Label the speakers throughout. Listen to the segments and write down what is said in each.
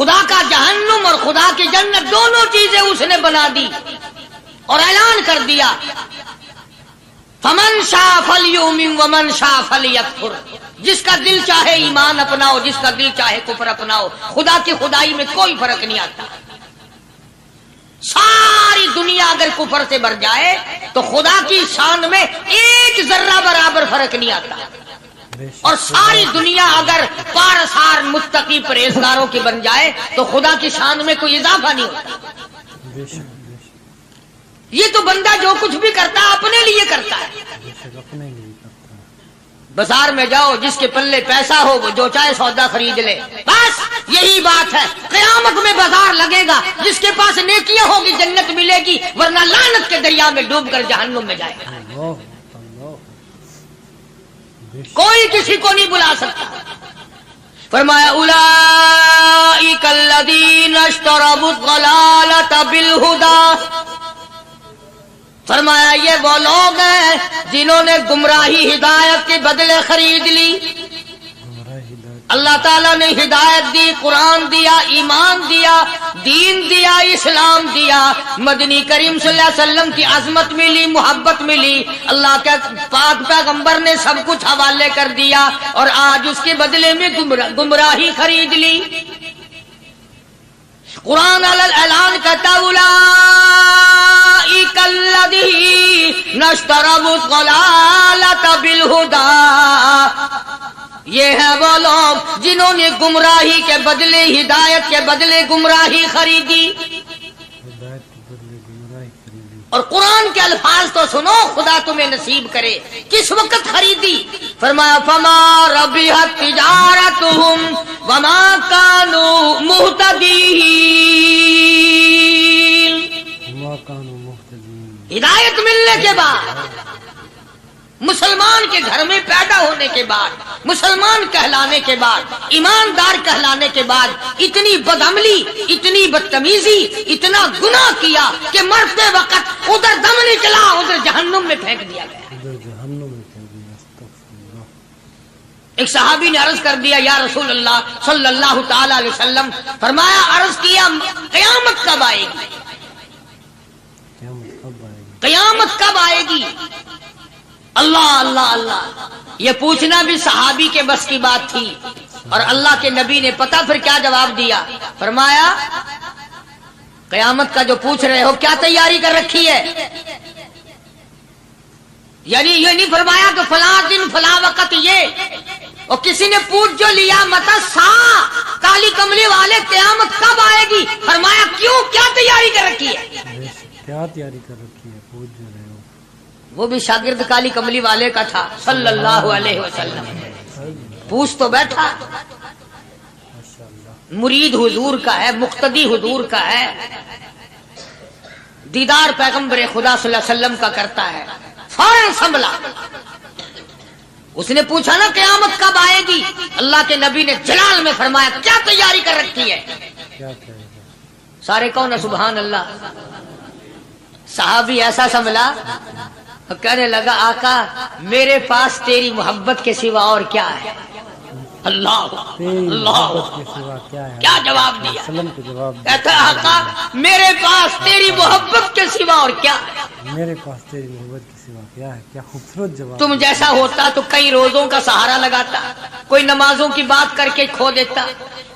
Speaker 1: خدا کا جہنم اور خدا کی جنت دونوں چیزیں اس نے بنا دی اور اعلان کر دیا فمن شاء فلیؤمن ومن شاء فلیکفر، جس کا دل چاہے ایمان اپناؤ، جس کا دل چاہے کفر اپناؤ، خدا کی خدائی میں کوئی فرق نہیں آتا۔ ساری دنیا اگر کفر سے بھر جائے تو خدا کی شان میں ایک ذرہ برابر فرق نہیں آتا، اور ساری دنیا اگر پارسار متقی پرہیزگاروں کی بن جائے تو خدا کی شان میں کوئی اضافہ نہیں ہوتا۔ یہ تو بندہ جو کچھ بھی کرتا ہے اپنے لیے کرتا ہے۔ بازار میں جاؤ، جس کے پلے پیسہ ہو وہ جو چاہے سودا خرید لے، بس یہی بات ہے۔ قیامت میں بازار لگے گا، جس کے پاس نیکیاں ہوگی جنت ملے گی، ورنہ لعنت کے دریا میں ڈوب کر جہنم میں جائے گا۔ کوئی کسی کو نہیں بلا سکتا۔ فرمایا اولئک الذین اشتروا الضلالۃ بالہدی، فرمایا یہ وہ لوگ ہیں جنہوں نے گمراہی ہدایت کے بدلے خرید لی۔ اللہ تعالیٰ نے ہدایت دی، قرآن دیا، ایمان دیا، دین دیا، اسلام دیا، مدنی کریم صلی اللہ علیہ وسلم کی عظمت ملی، محبت ملی، اللہ کے پاک پیغمبر نے سب کچھ حوالے کر دیا، اور آج اس کے بدلے میں گمراہی خرید لی۔ قرآن اعلان کرتا اولئک الذین اشتروا الضلالۃ بالہدی، یہ ہے وہ لوگ جنہوں نے گمراہی کے بدلے ہدایت کے بدلے گمراہی خریدی۔ اور قرآن کے الفاظ تو سنو، خدا تمہیں نصیب کرے۔ کس وقت خریدی؟ فرمایا فما ربحت تجارتهم وما كانوا مهتدين، ہدایت ملنے کے بعد، مسلمان کے گھر میں پیدا ہونے کے بعد، مسلمان کہلانے کے بعد، ایماندار کہلانے کے بعد، اتنی بدعملی، اتنی بدتمیزی، اتنا گناہ کیا کہ مرتے وقت ادھر دم نکلا، ادھر جہنم میں پھینک دیا گیا۔ ایک صحابی نے عرض کر دیا یا رسول اللہ صلی اللہ تعالی علیہ وسلم، فرمایا عرض کیا قیامت کب آئے گی؟ قیامت کب آئے گی؟ اللہ اللہ اللہ، یہ پوچھنا بھی صحابی کے بس کی بات تھی، اور اللہ کے نبی نے پتہ پھر کیا جواب دیا؟ فرمایا قیامت کا جو پوچھ رہے ہو کیا تیاری کر رکھی ہے؟ یعنی یہ نہیں فرمایا کہ فلاں دن فلاں وقت یہ، اور کسی نے پوچھ جو لیا متا سا کالی کملی والے قیامت کب آئے گی؟ فرمایا کیوں، کیا تیاری کر رکھی ہے؟
Speaker 2: کیا تیاری کر رکھی ہے؟ پوچھ جو رہے ہو۔
Speaker 1: وہ بھی شاگرد کالی کملی والے کا تھا صلی اللہ علیہ وسلم، پوچھ تو بیٹھا، مرید حضور کا ہے، مقتدی حضور کا ہے، دیدار پیغمبر خدا صلی اللہ علیہ وسلم کا کرتا ہے، فوراً سنبھلا۔ اس نے پوچھا نا قیامت کب آئے گی؟ اللہ کے نبی نے جلال میں فرمایا کیا تیاری کر رکھی ہے؟ سارے کون سبحان اللہ۔ صحابی ایسا سنبھلا، کہنے لگا آقا میرے پاس تیری محبت کے سوا اور کیا ہے؟ اللہ اللہ، کیا جواب دیا؟ کہتا آقا میرے پاس تیری محبت کے سوا اور کیا ہے؟
Speaker 2: میرے پاس تیری محبت کے سوا کیا ہے؟ کیا خوبصورت جواب۔
Speaker 1: تم جیسا ہوتا تو کئی روزوں کا سہارا لگاتا، کوئی نمازوں کی بات کر کے کھو دیتا،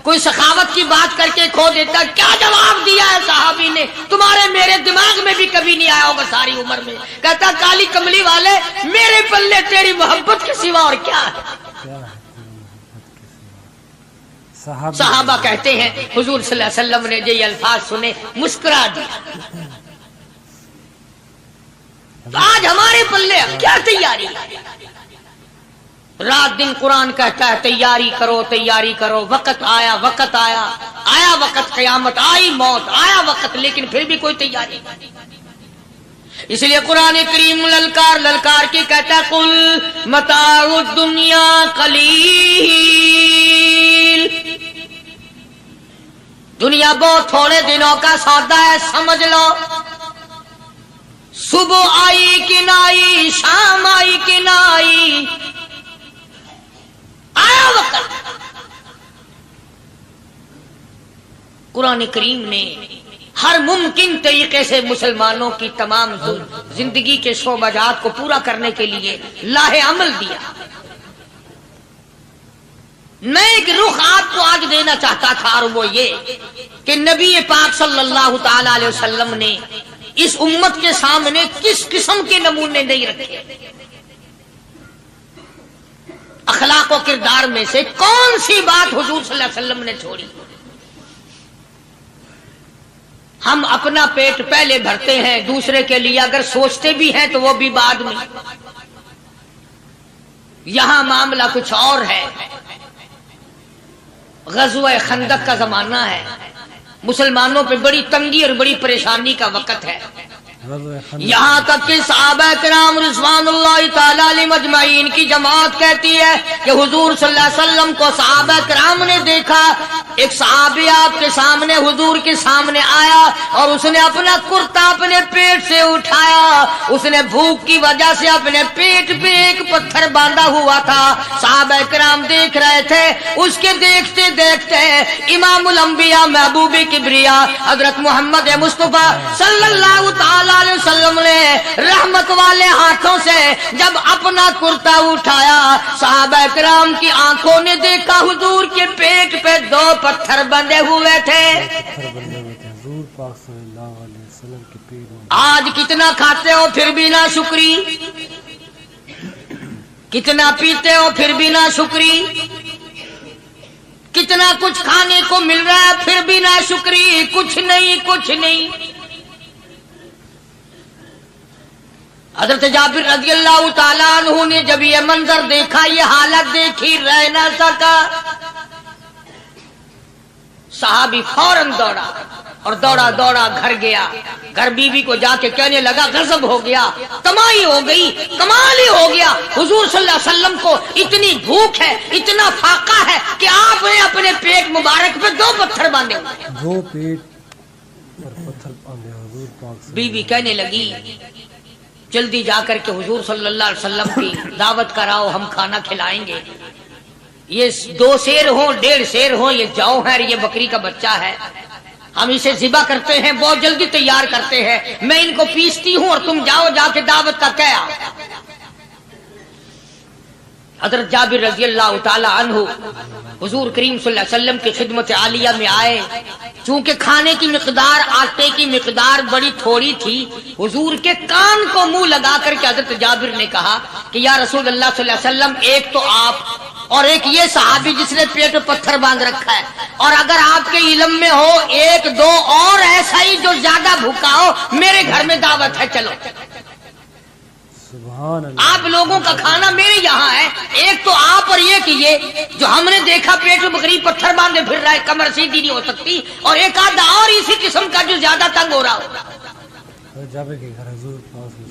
Speaker 1: کوئی سخاوت کی بات کر کے کھو دیتا۔ کیا جواب دیا ہے صحابی نے؟ تمہارے میرے دماغ میں بھی کبھی نہیں آیا ہوگا ساری عمر میں۔ کہتا کالی کملی والے میرے پلے تیری محبت کے سوا اور کیا ہے؟ صحابہ کہتے ہیں حضور صلی اللہ علیہ وسلم نے جو یہ الفاظ سنے مسکرا دیا۔ تو آج ہمارے پلے کیا تیاری ہے؟ رات دن قرآن کہتا ہے تیاری کرو تیاری کرو، وقت آیا وقت آیا، آیا وقت، قیامت آئی، موت آیا وقت، لیکن پھر بھی کوئی تیاری نہیں۔ اس لیے قرآن کریم للکار للکار کی کہتا ہے قل متاع الدنیا قلیل، دنیا بہت تھوڑے دنوں کا سودا ہے، سمجھ لو۔ صبح آئی کہ نہ آئی، شام آئی کہ نہ آئی، آیا وقت۔ قرآن کریم نے ہر ممکن طریقے سے مسلمانوں کی تمام زندگی کے شعبات کو پورا کرنے کے لیے لاہ عمل دیا. میں ایک رخ آپ کو آج دینا چاہتا تھا، اور وہ یہ کہ نبی پاک صلی اللہ تعالی علیہ وسلم نے اس امت کے سامنے کس قسم کے نمونے نہیں رکھے. اخلاق و کردار میں سے کون سی بات حضور صلی اللہ علیہ وسلم نے چھوڑی؟ ہم اپنا پیٹ پہلے بھرتے ہیں، دوسرے کے لیے اگر سوچتے بھی ہیں تو وہ بھی بعد میں. یہاں معاملہ کچھ اور ہے. غزوہ خندق کا زمانہ ہے، مسلمانوں پہ بڑی تنگی اور بڑی پریشانی کا وقت ہے. یہاں تک کہ صحابہ کرام رضوان اللہ تعالی علیہم اجمعین کی جماعت کہتی ہے کہ حضور صلی اللہ علیہ وسلم کو صحابہ کرام نے دیکھا. ایک صحابی آپ کے سامنے حضور کے سامنے آیا اور اس نے اپنا کرتا اپنے پیٹ سے اٹھایا. اس نے بھوک کی وجہ سے اپنے پیٹ پہ ایک پتھر باندھا ہوا تھا. صحابہ کرام دیکھ رہے تھے. اس کے دیکھتے دیکھتے امام الانبیاء محبوب کبریا حضرت محمد مصطفیٰ صلی اللہ تعالی علیہ وسلم نے رحمت والے ہاتھوں سے جب اپنا کرتا اٹھایا، صحابہ کرام کی آنکھوں نے دیکھا حضور کے پیٹ پہ 2 پتھر بندھے ہوئے تھے. آج کتنا کھاتے ہو پھر بھی نہ شکری، کتنا پیتے ہو پھر بھی نہ شکری، کتنا کچھ کھانے کو مل رہا ہے پھر بھی نہ شکری. کچھ نہیں کچھ نہیں. حضرت جابر رضی اللہ تعالیٰ عنہ نے جب یہ منظر دیکھا، یہ حالت دیکھی، رہ نہ سکا. صحابی فوراً دوڑا اور دوڑا دوڑا گھر گیا. گھر بیوی کو جا کے کہنے لگا غضب ہو گیا، تمائی ہو گئی، کمال ہی ہو گیا. حضور صلی اللہ علیہ وسلم کو اتنی بھوک ہے، اتنا فاقہ ہے کہ آپ نے اپنے پیٹ مبارک پہ 2 پتھر باندھے ہوئے.
Speaker 2: 2 پیٹ پر پتھر باندھے حضور پاک. بیوی
Speaker 1: کہنے لگی جلدی جا کر کے حضور صلی اللہ علیہ وسلم کی دعوت کراؤ، ہم کھانا کھلائیں گے. یہ 2 شیر ہوں 1.5 شیر ہوں، یہ جو ہے یہ بکری کا بچہ ہے، ہم اسے ذبح کرتے ہیں، بہت جلدی تیار کرتے ہیں، میں ان کو پیستی ہوں اور تم جاؤ جا کے دعوت کا کیا. حضرت جابر رضی اللہ تعالی عنہ حضور کریم صلی اللہ علیہ وسلم کی خدمت عالیہ میں آئے. چونکہ کھانے کی مقدار، آٹے کی مقدار بڑی تھوڑی تھی، حضور کے کان کو منہ لگا کر کے حضرت جابر نے کہا کہ یا رسول اللہ صلی اللہ علیہ وسلم، ایک تو آپ اور ایک یہ صحابی جس نے پیٹ پتھر باندھ رکھا ہے، اور اگر آپ کے علم میں ہو 1-2 اور ایسا ہی جو زیادہ بھوکا ہو، میرے گھر میں دعوت ہے، چلو. آپ لوگوں کا کھانا میرے یہاں ہے. ایک تو آپ اور یہ کہ یہ جو ہم نے دیکھا پیٹ میں بکری پتھر باندھے پھر رہا ہے، کمر سیدھی نہیں ہو سکتی، اور ایک آدھا اور اسی قسم کا جو زیادہ تنگ ہو رہا ہو.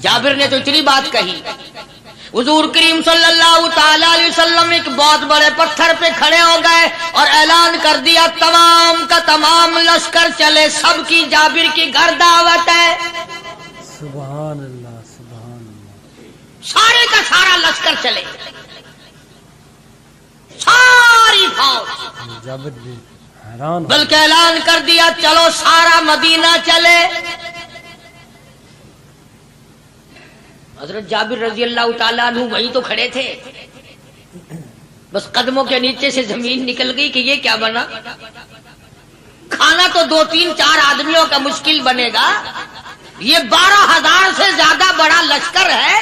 Speaker 1: جابر نے تو اتنی بات کہی. حضور کریم صلی اللہ تعالی علیہ وسلم ایک بہت بڑے پتھر پہ کھڑے ہو گئے اور اعلان کر دیا تمام کا تمام لشکر چلے، سب کی جابر کی گھر دعوت ہے.
Speaker 2: سبحان اللہ سبحان اللہ.
Speaker 1: سارے کا سارا لشکر چلے، ساری فوج.
Speaker 2: جابر بھی حیران،
Speaker 1: بلکہ اعلان کر دیا چلو سارا مدینہ چلے. حضرت جابر رضی اللہ تعالیٰ عنہ وہی تو کھڑے تھے، بس قدموں کے نیچے سے زمین نکل گئی کہ یہ کیا بنا. کھانا تو 2-3-4 آدمیوں کا مشکل بنے گا، یہ 12,000 سے زیادہ بڑا لشکر ہے،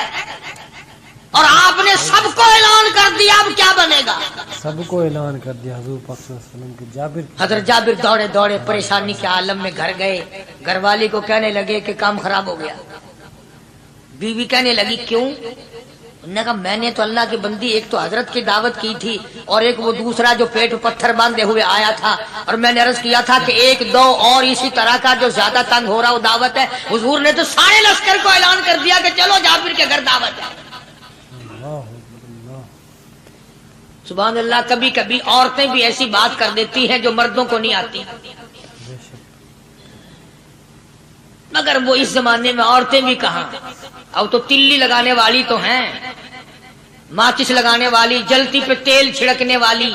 Speaker 1: اور آپ نے سب کو اعلان کر دیا، اب کیا بنے گا.
Speaker 2: سب کو اعلان کر دیا حضور پاک صلی اللہ علیہ وسلم کے. جابر
Speaker 1: حضرت جابر دوڑے دوڑے پریشانی کے عالم میں گھر گئے. گھر والی کو کہنے لگے کہ کام خراب ہو گیا. بیوی کہنے لگی کیوں؟ انہوں نے کہا میں نے تو اللہ کی بندی ایک تو حضرت کی دعوت کی تھی، اور ایک وہ دوسرا جو پیٹ پتھر باندھے ہوئے آیا تھا، اور میں نے عرض کیا تھا کہ 1-2 اور اسی طرح کا جو زیادہ تنگ ہو رہا وہ دعوت ہے. حضور نے تو سارے لشکر کو اعلان کر دیا کہ چلو جابر کے گھر دعوت ہے. سبحان اللہ. کبھی کبھی عورتیں بھی ایسی بات کر دیتی ہیں جو مردوں کو نہیں آتی، مگر وہ اس زمانے میں عورتیں بھی کہاں. اب تو تلی لگانے والی تو ہیں، ماچس لگانے والی، جلتی پہ تیل چھڑکنے والی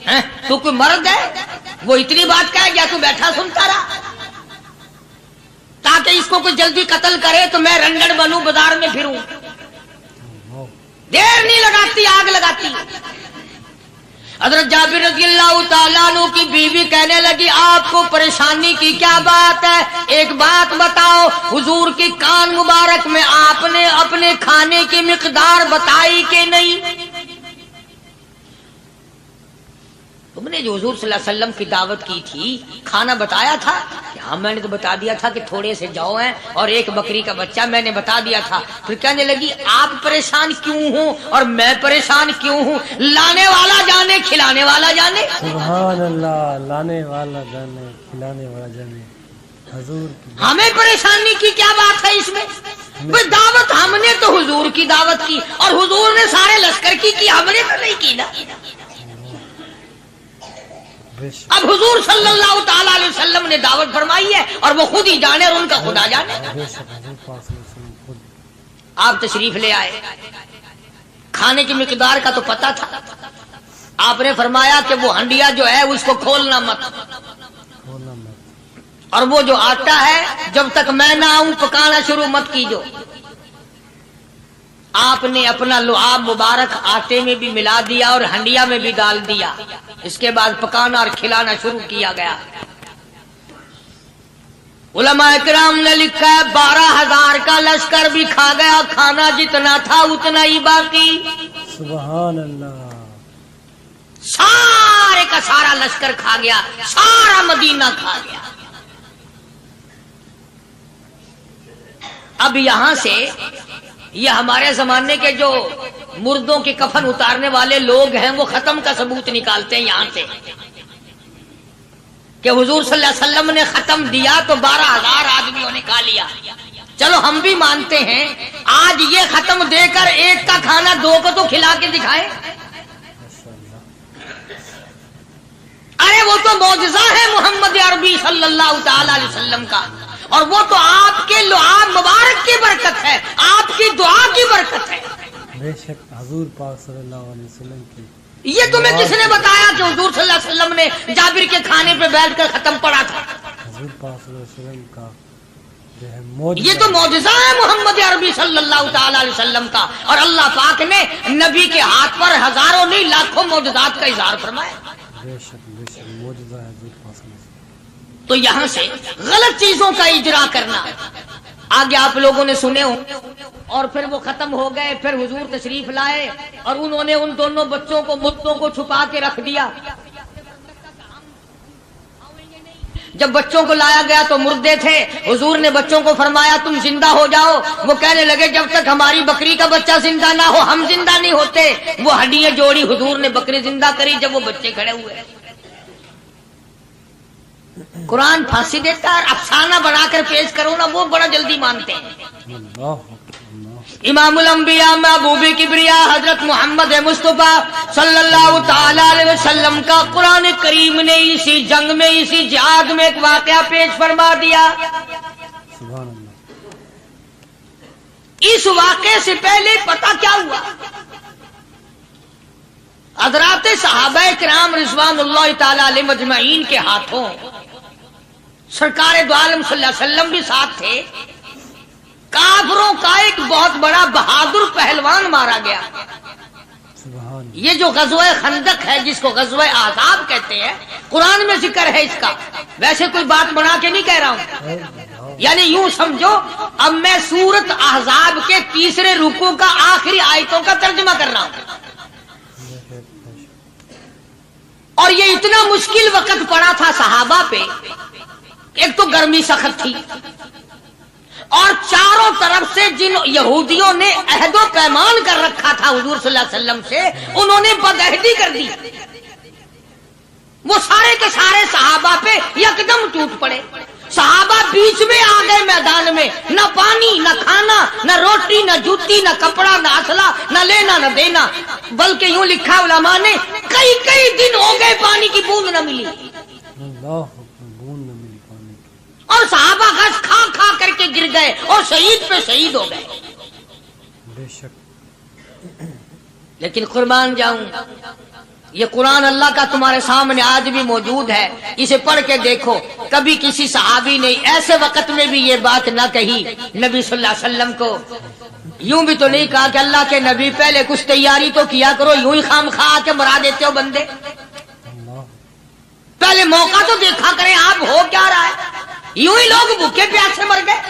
Speaker 1: ہیں. تو کوئی مرد ہے وہ اتنی بات کہہ گیا تو بیٹھا سنتا رہا تاکہ اس کو کوئی جلدی قتل کرے تو میں رنڈڑ بنوں بازار میں پھروں. دیر نہیں لگاتی آگ لگاتی. حضرت جابر رضی اللہ تعالیٰ عنہ کی بیوی کہنے لگی آپ کو پریشانی کی کیا بات ہے؟ ایک بات بتاؤ، حضور کی کان مبارک میں آپ نے اپنے کھانے کی مقدار بتائی کہ نہیں؟ تم نے جو حضور صلی اللہ علیہ وسلم کی دعوت کی تھی کھانا بتایا تھا؟ ہاں میں نے تو بتا دیا تھا کہ تھوڑے سے جو ہیں اور ایک بکری کا بچہ، میں نے بتا دیا تھا. پھر کہنے لگی آپ پریشان کیوں ہوں اور میں پریشان کیوں ہوں؟ لانے والا جانے کھلانے والا جانے.
Speaker 2: سبحان اللہ، لانے والا جانے کھلانے والا جانے. حضور کی
Speaker 1: ہمیں پریشانی کی کیا بات ہے اس میں؟ بھئی دعوت ہم نے تو حضور کی دعوت کی اور حضور نے سارے لشکر کی ہم نے تو نہیں کی نا. اب حضور صلی اللہ تعالیٰ علیہ وسلم نے دعوت فرمائی ہے اور وہ خود ہی جانے اور ان کا خدا جانے. آپ تشریف لے آئے، کھانے کی مقدار کا تو پتا تھا. آپ نے فرمایا کہ وہ ہنڈیا جو ہے اس کو کھولنا مت، اور وہ جو آٹا ہے جب تک میں نہ آؤں پکانا شروع مت کیجو. آپ نے اپنا لعاب مبارک آٹے میں بھی ملا دیا اور ہنڈیا میں بھی ڈال دیا. اس کے بعد پکانا اور کھلانا شروع کیا گیا. علماء کرام نے لکھا ہے 12,000 کا لشکر بھی کھا گیا، کھانا جتنا تھا اتنا ہی باقی.
Speaker 2: سبحان اللہ.
Speaker 1: سارے کا سارا لشکر کھا گیا، سارا مدینہ کھا گیا. اب یہاں سے یہ ہمارے زمانے کے جو مردوں کے کفن اتارنے والے لوگ ہیں وہ ختم کا ثبوت نکالتے ہیں یہاں سے کہ حضور صلی اللہ علیہ وسلم نے ختم دیا تو 12,000 آدمیوں نے کھا لیا. چلو ہم بھی مانتے ہیں آج یہ ختم دے کر ایک کا کھانا 2 کو تو کھلا کے دکھائیں. ارے وہ تو معجزہ ہے محمد عربی صلی اللہ تعالی علیہ وسلم کا، اور وہ تو آپ کے لعاب مبارک کی برکت ہے، آپ کی دعا کی برکت ہے.
Speaker 2: بے شک حضور پاک صلی اللہ علیہ وسلم کی.
Speaker 1: یہ تمہیں کس نے بتایا کہ حضور صلی اللہ علیہ وسلم نے جابر کے کھانے پہ بیٹھ کر ختم پڑا تھا؟
Speaker 2: حضور پاک صلی اللہ علیہ وسلم کا جو ہے معجزہ،
Speaker 1: یہ تو معجزہ ہے محمد عربی صلی اللہ تعالی علیہ وسلم کا، اور اللہ پاک نے نبی کے ہاتھ پر ہزاروں نہیں لاکھوں معجزات کا اظہار فرمایا.
Speaker 2: بے شک معجزہ ہے حضور پاک صلی اللہ علیہ وسلم.
Speaker 1: تو یہاں سے غلط چیزوں کا اجرا کرنا آگے آپ لوگوں نے سنے ہوں. اور پھر وہ ختم ہو گئے، پھر حضور تشریف لائے اور انہوں نے ان دونوں بچوں کو مردوں کو چھپا کے رکھ دیا. جب بچوں کو لایا گیا تو مردے تھے. حضور نے بچوں کو فرمایا تم زندہ ہو جاؤ. وہ کہنے لگے جب تک ہماری بکری کا بچہ زندہ نہ ہو ہم زندہ نہیں ہوتے. وہ ہڈیاں جوڑی، حضور نے بکری زندہ کری جب وہ بچے کھڑے ہوئے. قرآن پھانسی دیتا ہے، افسانہ بنا کر پیش کرو نا وہ بڑا جلدی مانتے ہیں. امام الانبیاء محبوب کبریاء حضرت محمد مصطفیٰ صلی اللہ تعالی علیہ وسلم کا قرآن کریم نے اسی جنگ میں، اسی جہاد میں ایک واقعہ پیش فرما دیا.
Speaker 2: سبحان اللہ.
Speaker 1: اس واقعے سے پہلے پتہ کیا ہوا؟ حضرات صحابہ کرام رضوان اللہ تعالی علیہ مجمعین کے ہاتھوں سرکار دو عالم صلی اللہ علیہ وسلم بھی ساتھ تھے. کافروں کا ایک بہت بڑا بہادر پہلوان مارا گیا.
Speaker 2: سبحان.
Speaker 1: یہ جو غزوہ خندق ہے جس کو غزوہ احزاب کہتے ہیں، قرآن میں ذکر ہے اس کا. ویسے کوئی بات بنا کے نہیں کہہ رہا ہوں، یعنی یوں سمجھو اب میں سورت احزاب کے 3 رکوع کا آخری آیتوں کا ترجمہ کر رہا ہوں. اور یہ اتنا مشکل وقت پڑا تھا صحابہ پہ. ایک تو گرمی سخت تھی، اور چاروں طرف سے جن یہودیوں نے عہد و پیمان کر رکھا تھا حضور صلی اللہ علیہ وسلم سے، انہوں نے بدعہدی کر دی. وہ سارے کے سارے صحابہ پہ یکدم ٹوٹ پڑے. صحابہ بیچ میں آ گئے میدان میں، نہ پانی نہ کھانا نہ روٹی نہ جوتی نہ کپڑا نہ اسلحہ نہ لینا نہ دینا. بلکہ یوں لکھا علماء نے کئی دن ہو گئے پانی کی بوند نہ ملی.
Speaker 2: بوند نہ ملی پانی کی.
Speaker 1: اور صحابہ گھاس کھا کھا کر کے گر گئے اور شہید پہ شہید ہو گئے.
Speaker 2: بے شک.
Speaker 1: لیکن قربان جاؤں یہ قرآن اللہ کا تمہارے سامنے آج بھی موجود ہے، اسے پڑھ کے دیکھو۔ کبھی کسی صحابی نے ایسے وقت میں بھی یہ بات نہ کہی نبی صلی اللہ علیہ وسلم کو، یوں بھی تو نہیں کہا کہ اللہ کے نبی پہلے کچھ تیاری تو کیا کرو، یوں ہی خام خواہ کے مرا دیتے ہو بندے، پہلے موقع تو دیکھا کریں آپ ہو کیا رہا ہے، یوں ہی لوگ بھوکے پیاسے مر گئے۔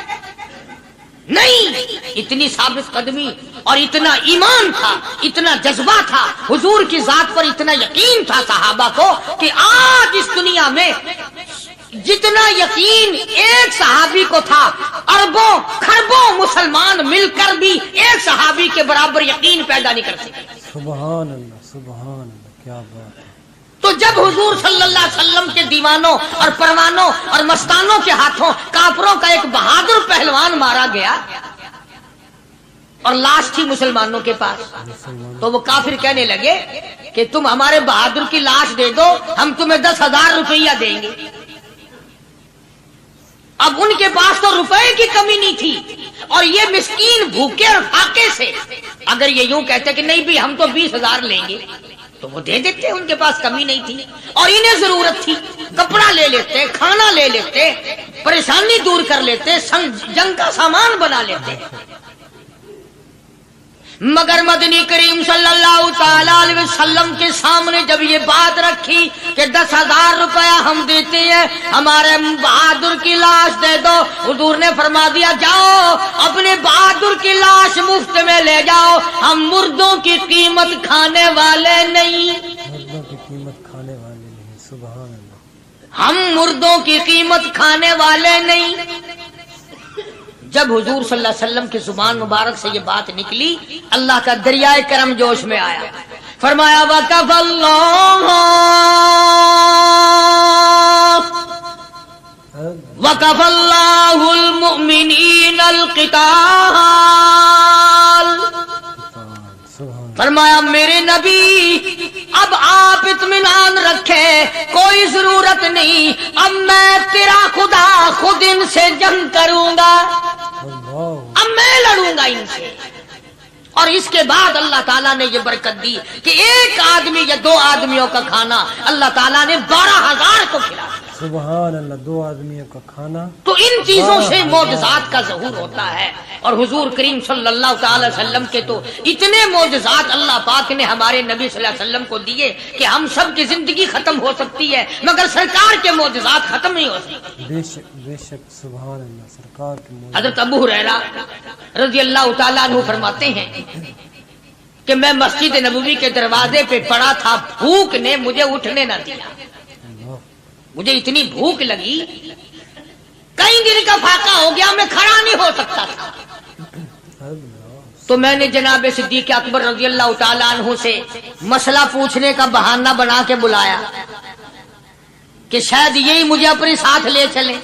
Speaker 1: نہیں، اتنی ثابت قدمی اور اتنا ایمان تھا، اتنا جذبہ تھا، حضور کی ذات پر اتنا یقین تھا صحابہ کو کہ آج اس دنیا میں جتنا یقین ایک صحابی کو تھا، اربوں خربوں مسلمان مل کر بھی ایک صحابی کے برابر یقین پیدا نہیں کر سکے۔
Speaker 2: سبحان اللہ، کیا بات ہے۔
Speaker 1: تو جب حضور صلی اللہ علیہ وسلم کے دیوانوں اور پروانوں اور مستانوں کے ہاتھوں کافروں کا ایک بہادر پہلوان مارا گیا اور لاش تھی مسلمانوں کے پاس، تو وہ کافر کہنے لگے کہ تم ہمارے بہادر کی لاش دے دو، ہم تمہیں 10,000 روپیہ دیں گے۔ اب ان کے پاس تو روپے کی کمی نہیں تھی، اور یہ مسکین بھوکے اور فاقے سے اگر یہ یوں کہتے کہ نہیں بھی ہم تو 20,000 لیں گے تو وہ دے دیتے، ان کے پاس کمی نہیں تھی، اور انہیں ضرورت تھی، کپڑا لے لیتے، کھانا لے لیتے، پریشانی دور کر لیتے، جنگ کا سامان بنا لیتے۔ مگر مدنی کریم صلی اللہ تعالی علیہ وسلم کے سامنے جب یہ بات رکھی کہ 10,000 روپیہ ہم دیتے ہیں، ہمارے بہادر کی لاش دے دو، حضور نے فرما دیا جاؤ اپنے بہادر کی لاش مفت میں لے جاؤ، ہم مردوں کی قیمت کھانے والے نہیں،
Speaker 2: مردوں کی قیمت کھانے والے نہیں۔ سبحان اللہ،
Speaker 1: ہم مردوں کی قیمت کھانے والے نہیں۔ جب حضور صلی اللہ علیہ وسلم کی زبان مبارک سے یہ بات نکلی، اللہ کا دریائے کرم جوش میں آیا، فرمایا وَقَفَ اللَّهُ الْمُؤْمِنِينَ الْقِتَالَ، فرمایا میرے نبی اب آپ اطمینان رکھے، کوئی ضرورت نہیں، اب میں تیرا خدا خود ان سے جنگ کروں گا، اب میں لڑوں گا ان سے۔ اور اس کے بعد اللہ تعالیٰ نے یہ برکت دی کہ ایک آدمی یا 2 آدمیوں کا کھانا اللہ تعالیٰ نے 12,000 کو کھلایا۔
Speaker 2: سبحان اللہ، 2 آدمیوں کا کھانا۔
Speaker 1: تو ان چیزوں سے معجزات کا ظہور ہوتا ہے، اور حضور کریم صلی اللہ تعالی وسلم کے تو اتنے معجزات اللہ پاک نے ہمارے نبی صلی اللہ علیہ وسلم کو دیے کہ ہم سب کی زندگی ختم ہو سکتی ہے مگر سرکار کے معجزات ختم نہیں ہو سکتی۔
Speaker 2: بے شک سبحان اللہ، سرکار کے معجزات۔
Speaker 1: حضرت ابو ہریرہ رضی اللہ تعالیٰ عنہ فرماتے ہیں کہ میں مسجد نبوی کے دروازے پہ پڑا تھا، بھوک نے مجھے اٹھنے نہ دیا، مجھے اتنی بھوک لگی، کئی دن کا فاقہ ہو گیا، میں کھڑا نہیں ہو سکتا تھا۔ تو میں نے جناب صدیق اکبر رضی اللہ تعالیٰ عنہ سے مسئلہ پوچھنے کا بہانہ بنا کے بلایا کہ شاید یہی مجھے اپنے ساتھ لے چلے،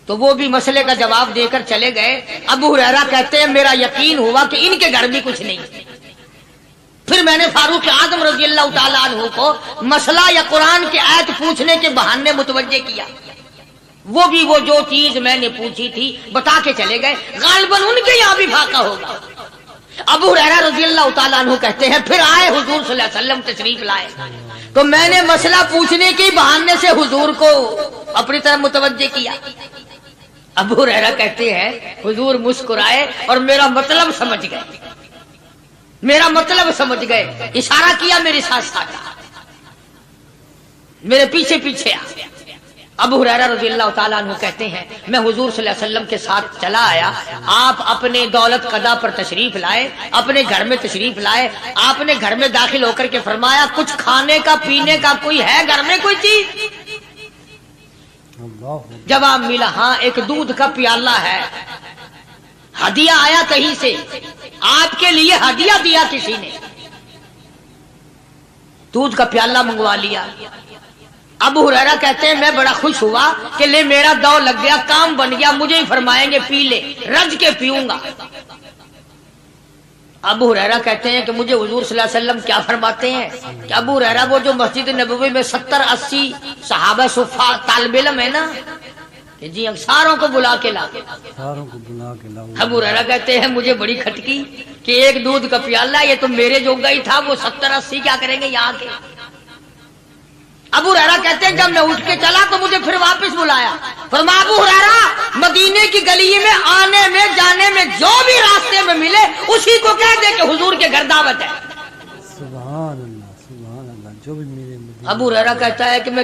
Speaker 1: تو وہ بھی مسئلے کا جواب دے کر چلے گئے۔ ابو ہریرہ کہتے ہیں میرا یقین ہوا کہ ان کے گھر بھی کچھ نہیں۔ پھر میں نے فاروق اعظم رضی اللہ تعالیٰ عنہ کو مسئلہ یا قرآن کی آیت پوچھنے کے بہانے متوجہ کیا، وہ بھی وہ جو چیز میں نے پوچھی تھی بتا کے چلے گئے، غالباً ان کے یہاں بھی فاقہ ہوگا۔ ابو ہریرہ رضی اللہ تعالیٰ عنہ کہتے ہیں پھر آئے حضور صلی اللہ علیہ وسلم تشریف لائے، تو میں نے مسئلہ پوچھنے کے بہانے سے حضور کو اپنی طرف متوجہ کیا۔ ابو ہریرہ کہتے ہیں حضور مسکرائے اور میرا مطلب سمجھ گئے، میرا مطلب سمجھ گئے، اشارہ کیا میرے ساتھ ساتھ، میرے پیچھے پیچھے آ۔ ابو ہریرہ رضی اللہ تعالیٰ عنہ کہتے ہیں میں حضور صلی اللہ علیہ وسلم کے ساتھ چلا آیا، آپ اپنے دولت قضا پر تشریف لائے، اپنے گھر میں تشریف لائے، آپ نے گھر میں داخل ہو کر کے فرمایا کچھ کھانے کا پینے کا کوئی ہے گھر میں کوئی چیز؟ جواب ملا ہاں ایک دودھ کا پیالہ ہے، ہدیہ آیا کہیں سے، آپ کے لیے ہدیہ دیا کسی نے، دودھ کا پیالہ منگوا لیا۔ ابو ہریرہ کہتے ہیں میں بڑا خوش ہوا کہ لے میرا دو لگ گیا، کام بن گیا، مجھے ہی فرمائیں گے پی لے، رج کے پیوں گا۔ ابو ہریرہ کہتے ہیں کہ مجھے حضور صلی اللہ علیہ وسلم کیا فرماتے ہیں کہ ابو ہریرہ وہ جو مسجد نبوی میں 70-80 صحابہ صفا طالب علم ہے نا، کہ جی ساروں کو بلا کے لا.
Speaker 2: ساروں کو بلا کے لاؤ.
Speaker 1: ابو ہریرہ کہتے ہیں مجھے بڑی کھٹکی کہ ایک دودھ کا پیالہ یہ تو میرے جوگا ہی تھا, وہ 70-80 کیا کریں گے یہاں کے. ابو ہریرہ کہتے ہیں جب میں اٹھ کے چلا تو مجھے پھر واپس بلایا. فرمایا ابو ہریرہ مدینے کی گلی میں آنے میں جانے میں جو بھی راستے میں ملے اسی کو کہہ دے کہ حضور کے گھر دعوت ہے.
Speaker 2: سبحان اللہ جو بھی میرے مدینے.
Speaker 1: ابو ہریرہ کہتا ہے کہ میں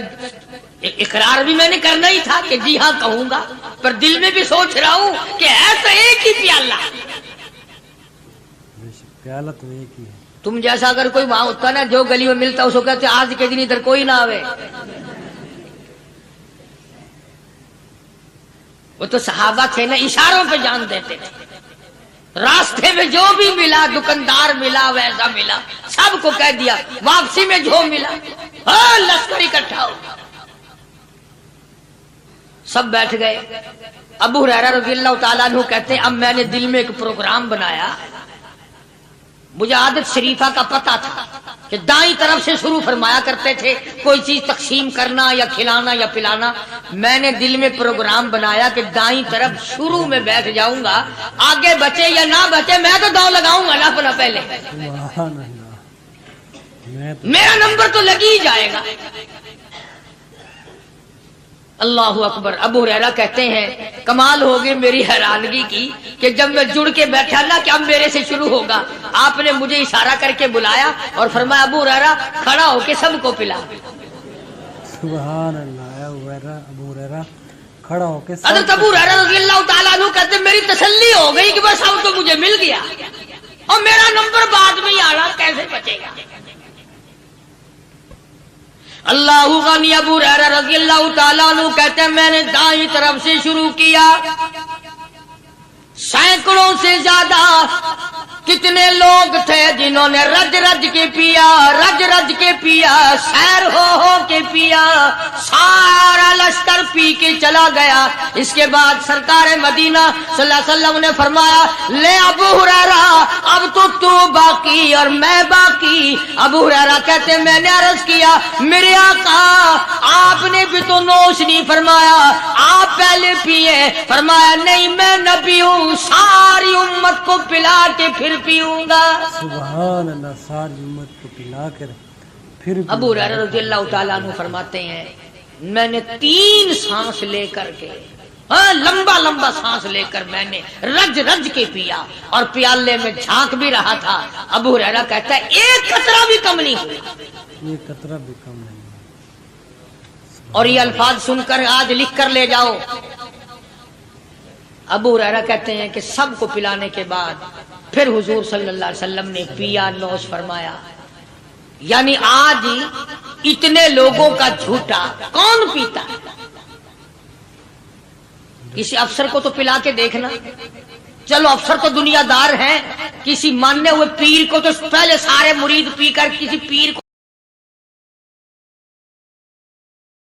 Speaker 1: اقرار بھی میں نے کرنا ہی تھا کہ جی ہاں کہوں گا, پر دل میں بھی سوچ رہا ہوں کہ ہے تو ایک ہی پیالہ.
Speaker 2: پیالہ تو ایک ہی ہے.
Speaker 1: تم جیسا اگر کوئی وہاں ہوتا نا جو گلی میں ملتا اس کو کہتے آج کے دن ادھر کوئی نہ آوے. وہ تو صحابہ تھے نا, اشاروں پہ جان دیتے تھے. راستے میں جو بھی ملا, دکاندار ملا ویسا ملا, سب کو کہہ دیا. واپسی میں جو ملا لشکر اکٹھا ہو. سب بیٹھ گئے. ابو ہریرہ رضی اللہ تعالیٰ عنہ کہتے ہیں اب میں نے دل میں ایک پروگرام بنایا. مجھے عادت شریفہ کا پتہ تھا کہ دائیں طرف سے شروع فرمایا کرتے تھے کوئی چیز تقسیم کرنا یا کھلانا یا پلانا. میں نے دل میں پروگرام بنایا کہ دائیں طرف شروع میں بیٹھ جاؤں گا, آگے بچے یا نہ بچے میں تو داؤں لگاؤں گا نا اپنا پہلے.
Speaker 2: سبحان اللہ.
Speaker 1: میرا نمبر تو لگ ہی جائے گا. اللہ اکبر. ابو ہریرہ کہتے ہیں کمال ہوگی میری حیرانگی کی کہ جب میں جڑ کے بیٹھا نا کہ اب میرے سے شروع ہوگا, آپ نے مجھے اشارہ کر کے بلایا اور فرمایا ابو ہریرہ کھڑا ہو کے سب کو پلا.
Speaker 2: سبحان اللہ. ابو ہریرہ کھڑا ہو کے
Speaker 1: حضرت ابو ہریرہ رضی اللہ تعالیٰ عنہ کہتے ہیں میری تسلی ہو گئی کہ بس اب تو مجھے مل گیا اور میرا نمبر بعد میں ہی آ رہا, کیسے بچے گا. اللہ غنی. ابو ہریرہ رضی اللہ تعالیٰ عنہ کہتے ہیں میں نے دائیں طرف سے شروع کیا. سینکڑوں سے زیادہ کتنے لوگ تھے جنہوں نے رج رج کے پیا, رج رج کے پیا, سیر ہو کے پیا. سارا لشکر پی کے چلا گیا. اس کے بعد سرکار مدینہ صلی اللہ علیہ وسلم نے فرمایا لے ابو ہریرہ اب تو باقی اور میں باقی. ابو ہریرہ کہتے ہیں میں نے عرض کیا میرے آقا آپ نے بھی تو نوش نہیں فرمایا, آپ پہلے پیے. فرمایا نہیں میں نبی ہوں, ساری امت کو پلا کے پھر پیوں گا.
Speaker 2: سبحان اللہ. ساری امت کو پلا کر پھر.
Speaker 1: ابو ہریرہ رضی اللہ تعالیٰ عنہ فرماتے ہیں میں نے 3 سانس لے کر کے لمبا لمبا سانس لے کر میں نے رج رج کے پیا اور پیالے میں جھانک بھی رہا تھا. ابو ہریرہ کہتا ہے ایک قطرہ بھی کم نہیں ہوا.
Speaker 2: ایک قطرہ بھی کم نہیں.
Speaker 1: اور یہ الفاظ سن کر آج لکھ کر لے جاؤ. ابو ہریرہ کہتے ہیں کہ سب کو پلانے کے بعد پھر حضور صلی اللہ علیہ وسلم نے پیا, نوش فرمایا. یعنی آج اتنے لوگوں کا جھوٹا کون پیتا ہے؟ کسی افسر کو تو پلا کے دیکھنا. چلو افسر تو دنیا دار ہیں, کسی ماننے ہوئے پیر کو تو پہلے سارے مرید پی کر کسی پیر کو